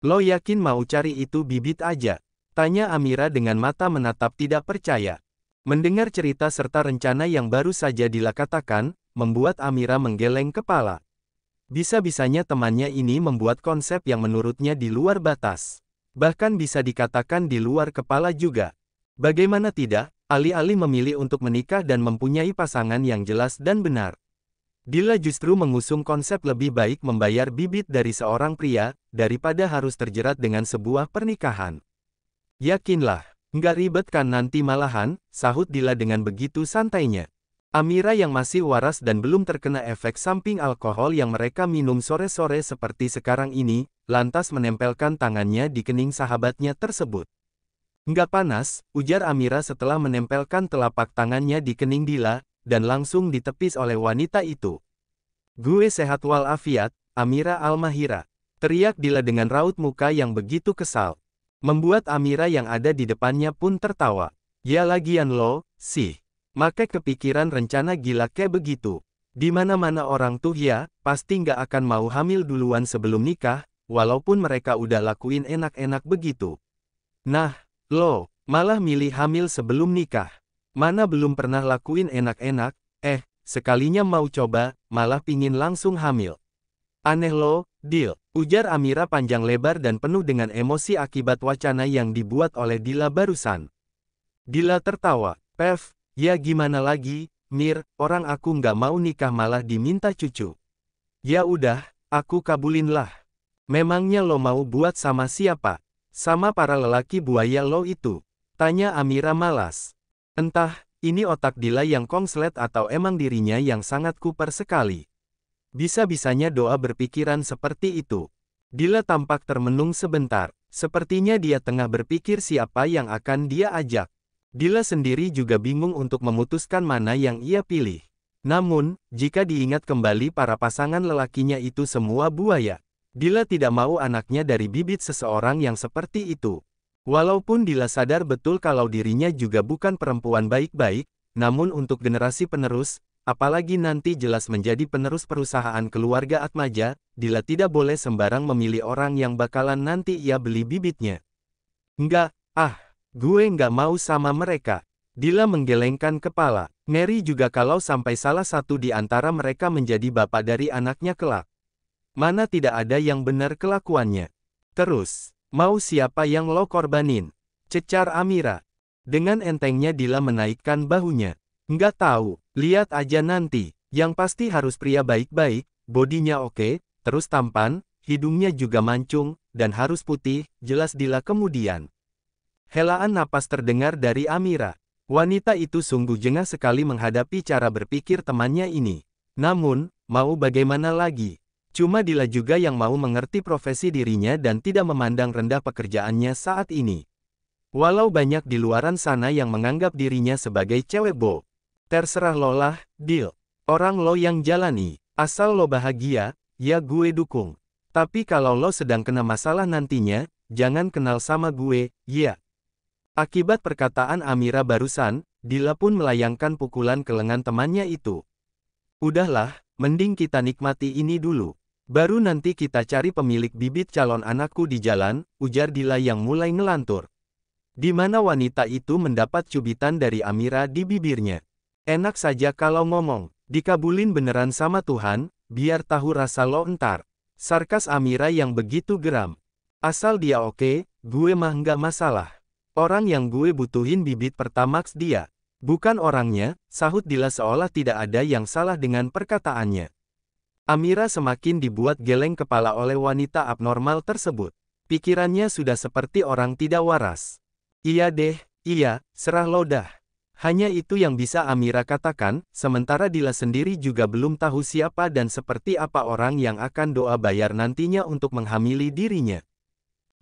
Lo yakin mau cari itu bibit aja? Tanya Amira dengan mata menatap tidak percaya. Mendengar cerita serta rencana yang baru saja Dila katakan, membuat Amira menggeleng kepala. Bisa-bisanya temannya ini membuat konsep yang menurutnya di luar batas. Bahkan bisa dikatakan di luar kepala juga. Bagaimana tidak, alih-alih memilih untuk menikah dan mempunyai pasangan yang jelas dan benar. Dila justru mengusung konsep lebih baik membayar bibit dari seorang pria, daripada harus terjerat dengan sebuah pernikahan. Yakinlah, nggak ribet kan nanti malahan, sahut Dila dengan begitu santainya. Amira yang masih waras dan belum terkena efek samping alkohol yang mereka minum sore-sore seperti sekarang ini, lantas menempelkan tangannya di kening sahabatnya tersebut. Nggak panas, ujar Amira setelah menempelkan telapak tangannya di kening Dila, dan langsung ditepis oleh wanita itu. Gue sehat walafiat, Amira Al-Mahira. Teriak Dila dengan raut muka yang begitu kesal. Membuat Amira yang ada di depannya pun tertawa. Ya lagian lo, sih. Make kepikiran rencana gila kayak begitu. Di mana-mana orang tuh ya, pasti nggak akan mau hamil duluan sebelum nikah, walaupun mereka udah lakuin enak-enak begitu. Nah, lo, malah milih hamil sebelum nikah. Mana belum pernah lakuin enak-enak, sekalinya mau coba, malah pingin langsung hamil. Aneh lo, Dil, ujar Amira panjang lebar dan penuh dengan emosi akibat wacana yang dibuat oleh Dila barusan. Dila tertawa, Pev. Ya gimana lagi, Mir, orang aku nggak mau nikah malah diminta cucu. Ya udah, aku kabulinlah. Memangnya lo mau buat sama siapa? Sama para lelaki buaya lo itu? Tanya Amira malas. Entah, ini otak Dila yang kongslet atau emang dirinya yang sangat kuper sekali. Bisa-bisanya doa berpikiran seperti itu. Dila tampak termenung sebentar, sepertinya dia tengah berpikir siapa yang akan dia ajak. Dila sendiri juga bingung untuk memutuskan mana yang ia pilih. Namun, jika diingat kembali para pasangan lelakinya itu semua buaya, Dila tidak mau anaknya dari bibit seseorang yang seperti itu. Walaupun Dila sadar betul kalau dirinya juga bukan perempuan baik-baik, namun untuk generasi penerus, apalagi nanti jelas menjadi penerus perusahaan keluarga Atmaja, Dila tidak boleh sembarang memilih orang yang bakalan nanti ia beli bibitnya. Enggak, gue nggak mau sama mereka. Dila menggelengkan kepala. Ngeri juga kalau sampai salah satu di antara mereka menjadi bapak dari anaknya kelak. Mana tidak ada yang benar kelakuannya. Terus, mau siapa yang lo korbanin? Cecar Amira. Dengan entengnya Dila menaikkan bahunya. Nggak tahu, lihat aja nanti. Yang pasti harus pria baik-baik, bodinya oke, terus tampan, hidungnya juga mancung, dan harus putih, jelas Dila kemudian. Helaan napas terdengar dari Amira. Wanita itu sungguh jengah sekali menghadapi cara berpikir temannya ini. Namun, mau bagaimana lagi? Cuma Dila juga yang mau mengerti profesi dirinya dan tidak memandang rendah pekerjaannya saat ini. Walau banyak di luaran sana yang menganggap dirinya sebagai cewek bo. Terserah lo lah, Dil. Orang lo yang jalani. Asal lo bahagia, ya gue dukung. Tapi kalau lo sedang kena masalah nantinya, jangan kenal sama gue, ya. Akibat perkataan Amira barusan, Dila pun melayangkan pukulan ke lengan temannya itu. Udahlah, mending kita nikmati ini dulu. Baru nanti kita cari pemilik bibit calon anakku di jalan, ujar Dila yang mulai ngelantur. Di mana wanita itu mendapat cubitan dari Amira di bibirnya. Enak saja kalau ngomong, dikabulin beneran sama Tuhan, biar tahu rasa lo entar. Sarkas Amira yang begitu geram. Asal dia oke, gue mah nggak masalah. Orang yang gue butuhin bibit pertamax dia. Bukan orangnya, sahut Dila seolah tidak ada yang salah dengan perkataannya. Amira semakin dibuat geleng kepala oleh wanita abnormal tersebut. Pikirannya sudah seperti orang tidak waras. Iya deh, iya, serah lo dah. Hanya itu yang bisa Amira katakan, sementara Dila sendiri juga belum tahu siapa dan seperti apa orang yang akan doa bayar nantinya untuk menghamili dirinya.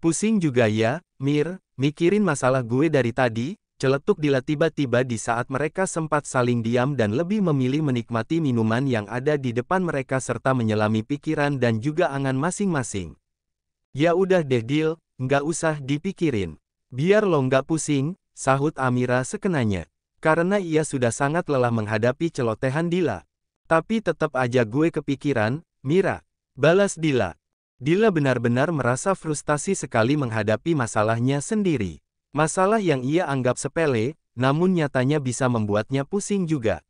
Pusing juga ya, Mir, mikirin masalah gue dari tadi, celetuk Dila tiba-tiba di saat mereka sempat saling diam dan lebih memilih menikmati minuman yang ada di depan mereka serta menyelami pikiran dan juga angan masing-masing. Ya udah deh Dil, nggak usah dipikirin. Biar lo nggak pusing, sahut Amira sekenanya. Karena ia sudah sangat lelah menghadapi celotehan Dila. Tapi tetap aja gue kepikiran, Mira. Balas Dila. Dila benar-benar merasa frustasi sekali menghadapi masalahnya sendiri. Masalah yang ia anggap sepele, namun nyatanya bisa membuatnya pusing juga.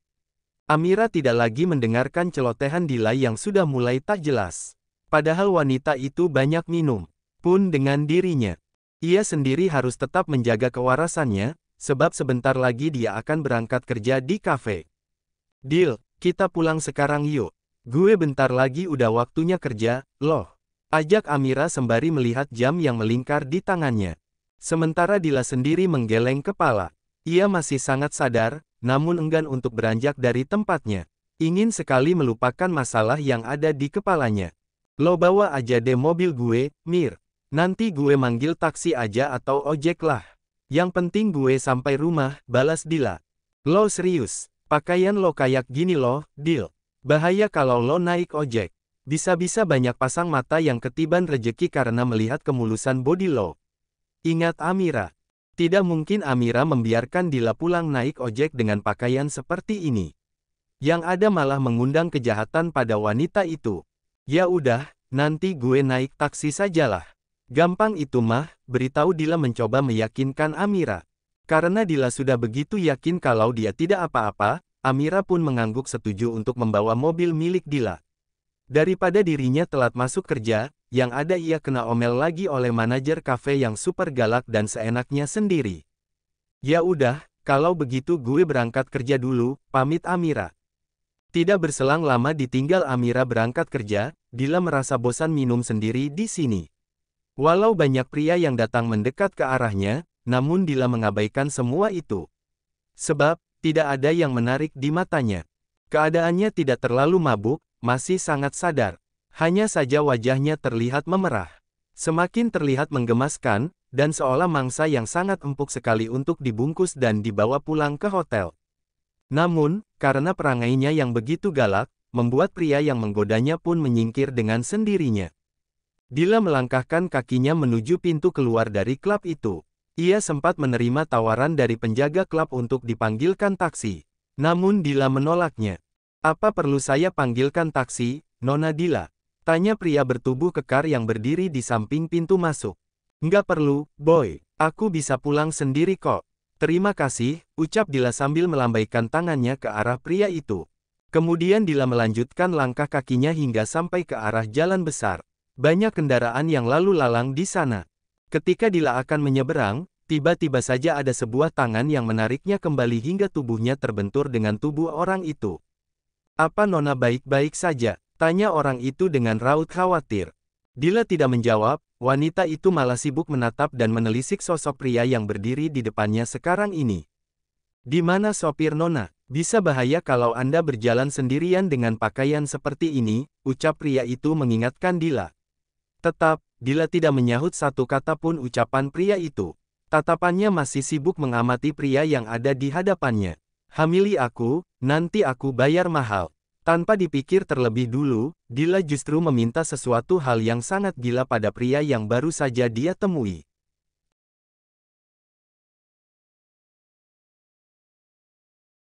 Amira tidak lagi mendengarkan celotehan Dila yang sudah mulai tak jelas. Padahal wanita itu banyak minum pun dengan dirinya. Ia sendiri harus tetap menjaga kewarasannya, sebab sebentar lagi dia akan berangkat kerja di kafe. Dil, kita pulang sekarang yuk. Gue bentar lagi udah waktunya kerja, loh. Ajak Amira sembari melihat jam yang melingkar di tangannya. Sementara Dila sendiri menggeleng kepala. Ia masih sangat sadar, namun enggan untuk beranjak dari tempatnya. Ingin sekali melupakan masalah yang ada di kepalanya. Lo bawa aja deh mobil gue, Mir. Nanti gue manggil taksi aja atau ojek lah. Yang penting gue sampai rumah, balas Dila. Lo serius? Pakaian lo kayak gini loh, Dil. Bahaya kalau lo naik ojek. Bisa-bisa banyak pasang mata yang ketiban rejeki karena melihat kemulusan body lo. Ingat Amira. Tidak mungkin Amira membiarkan Dila pulang naik ojek dengan pakaian seperti ini. Yang ada malah mengundang kejahatan pada wanita itu. Ya udah, nanti gue naik taksi sajalah. Gampang itu mah, beritahu Dila mencoba meyakinkan Amira. Karena Dila sudah begitu yakin kalau dia tidak apa-apa, Amira pun mengangguk setuju untuk membawa mobil milik Dila. Daripada dirinya telat masuk kerja, yang ada ia kena omel lagi oleh manajer kafe yang super galak dan seenaknya sendiri. Ya udah, kalau begitu gue berangkat kerja dulu, pamit Amira. Tidak berselang lama ditinggal Amira berangkat kerja, Dila merasa bosan minum sendiri di sini. Walau banyak pria yang datang mendekat ke arahnya, namun Dila mengabaikan semua itu. Sebab, tidak ada yang menarik di matanya. Keadaannya tidak terlalu mabuk, masih sangat sadar. Hanya saja wajahnya terlihat memerah. Semakin terlihat menggemaskan, dan seolah mangsa yang sangat empuk sekali untuk dibungkus dan dibawa pulang ke hotel. Namun, karena perangainya yang begitu galak, membuat pria yang menggodanya pun menyingkir dengan sendirinya. Dila melangkahkan kakinya menuju pintu keluar dari klub itu. Ia sempat menerima tawaran dari penjaga klub untuk dipanggilkan taksi. Namun Dila menolaknya. Apa perlu saya panggilkan taksi, Nona Dila? Tanya pria bertubuh kekar yang berdiri di samping pintu masuk. Nggak perlu, boy. Aku bisa pulang sendiri kok. Terima kasih, ucap Dila sambil melambaikan tangannya ke arah pria itu. Kemudian Dila melanjutkan langkah kakinya hingga sampai ke arah jalan besar. Banyak kendaraan yang lalu lalang di sana. Ketika Dila akan menyeberang, tiba-tiba saja ada sebuah tangan yang menariknya kembali hingga tubuhnya terbentur dengan tubuh orang itu. Apa Nona baik-baik saja? Tanya orang itu dengan raut khawatir. Dila tidak menjawab, wanita itu malah sibuk menatap dan menelisik sosok pria yang berdiri di depannya sekarang ini. Di mana sopir Nona? Bisa bahaya kalau Anda berjalan sendirian dengan pakaian seperti ini, ucap pria itu mengingatkan Dila. Tetap, Dila tidak menyahut satu kata pun ucapan pria itu. Tatapannya masih sibuk mengamati pria yang ada di hadapannya. Hamili aku, nanti aku bayar mahal. Tanpa dipikir terlebih dulu, Dila justru meminta sesuatu hal yang sangat gila pada pria yang baru saja dia temui.